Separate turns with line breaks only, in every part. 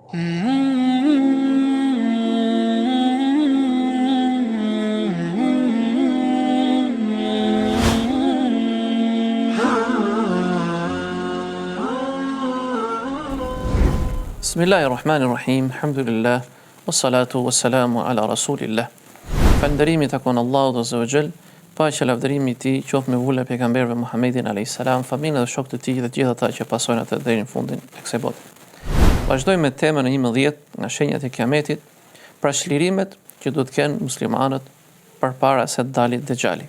Bismillahirrahmanirrahim, alhamdulillah, wassalatu wassalamu ala rasulillah. Falënderimi takon Allahut azza wa jall, paqja lavdërimi i tij qoftë me vullën e pejgamberëve Muhammedin alayhis salam, familjen dhe shokët e tij dhe të gjithë ata që pasojnë atë deri në fundin e kësaj bote. Vazhdojmë me temën e 11 nga shenjat e Kiametit, pra çlirimet që do të kenë muslimanët përpara se të dalë Dejjali.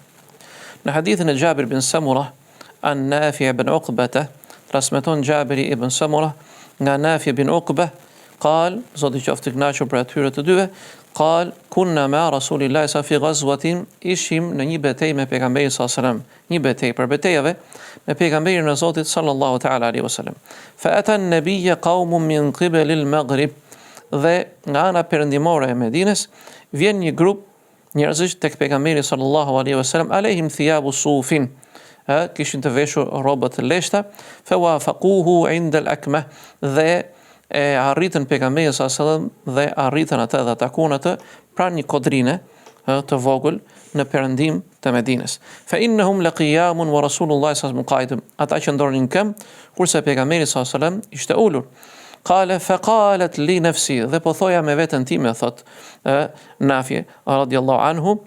Në hadithin e Jabir bin Samura, an Nafi ibn Uqbah, transmeton Jabiri ibn Samura nga Nafi bin Uqbah, qal, Zoti qoftë i kënaqur për atyre të dyve, qal, kunna ma Rasulillahi sa fi ghazwatin, ishim në një betejë me pejgamberin sallallahu alaihi wasallam, një betejë për betejave me pejgamberin e Zotit sallallahu ta'ala alaihi wasallam. Fa ata an-nabiyya qaumun min qibali al-maghrib, dhe nga ana perëndimore e Medinës vjen një grup njerëzish tek pejgamberi sallallahu alaihi wasallam, alehim thiyabu sufin, kishin të veshur rroba të leshta, fa wafaquhu 'inda al-akmah, dhe e arritën pejgamberin sallallahu alaihi wasallam dhe arritën atë dhe takun atë pranë një kodrine të vogël në perëndim të Medinës. Fa innahum laqiyamun wa rasulullah sallallahu alaihi wasallam qa'idun, ata që ndornin këm kurse pejgamberi sallallahu alaihi wasallam ishte ulur. Qala fa qalat li nafsi, dhe po thoja me veten time, thot Nafi radhiyallahu anhu,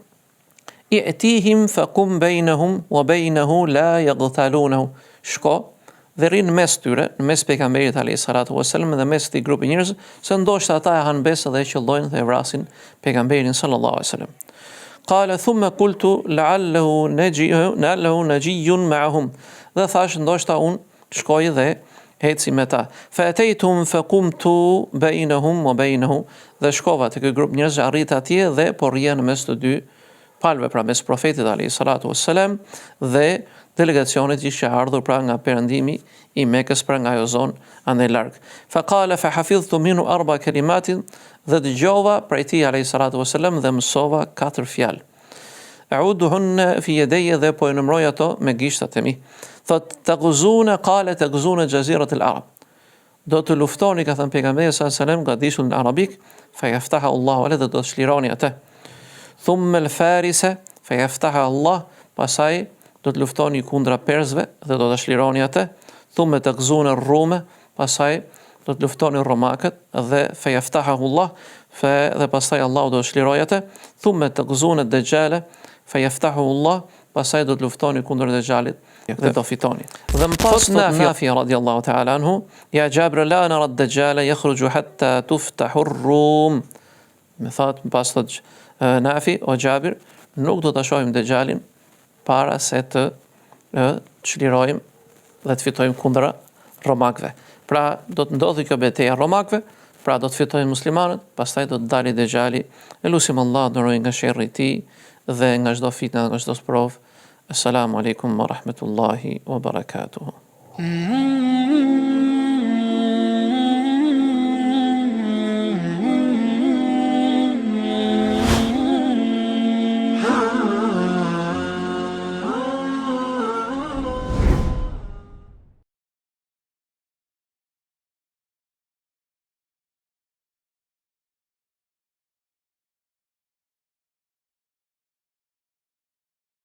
i'tihim fa qum bainahum wa bainahu la yaghtalunahu, shko dhe rrin mes tyre, në mes pejgamberit alayhi salatu wasallam dhe mes këtij grupi njerëz, se ndoshta ata e han besë dhe e qellojnë dhe e vrasin pejgamberin sallallahu alaihi wasallam. Qala thumma qultu la'allahu najiyyun ma'ahum, dhe thash ndoshta unë shkoj dhe heci me ta. Fa ataytum fa qumtu bainahum wa bainahu, dhe shkova te ky grup njerëz, arrit atje dhe po rria në mes të dy palëve, pra mes profetit alayhi salatu wassalam dhe delegacionit që ishte ardhur pra nga perëndimi i Mekës, pra nga ajo zonë andaj larg. Fa qala fa hafidhtu minhu 4 kalimatin, dhe dëgjova prej tij alayhi salatu wasalam dhe mësova 4 fjalë. A'uduhunna fi yadayya, dhe po e numroj ato me gishtat e mi. Thot taquzuna, qala taquzuna jazirat al-arab, do të luftoni, ka thënë pejgamberi sallallahu alaihi wasallam, gadishun arabik, fa yaftaha Allahu ala, do të çlironi atë. Thumma al-farisa fa yaftaha Allah, pasaj do të luftoni kundra persëve dhe do ta çlironi atë. Thumma taqzuna ar-ruma, pasaj do të luftoni romakët dhe fa yaftahu Allah, dhe pastaj Allahu do të çlirojë atë. Thumma taqzuna ad-dajjala fa yaftahu Allah, pasaj do të luftoni kundër Dejjalit dhe do fitoni. Dhe më pas Nafi radhiyallahu ta'ala anhu, ja Jabir la nara ad-dajjala yakhruju hatta tuftahu ar-rum, më thot më pas thot Nafi, o Jabir, nuk do ta shohim Dejjalin para se të çlirojmë dhe të fitojmë kundra romakëve. Pra do të ndodhi kjo betejë romakëve, pra do të fitojnë muslimanët, pastaj do të dalë Dejjali. Elusim Allah ndroi nga sherrri i tij dhe nga çdo fitnë dhe nga çdo sprov. Assalamu alaikum wa rahmatullahi wa barakatuh.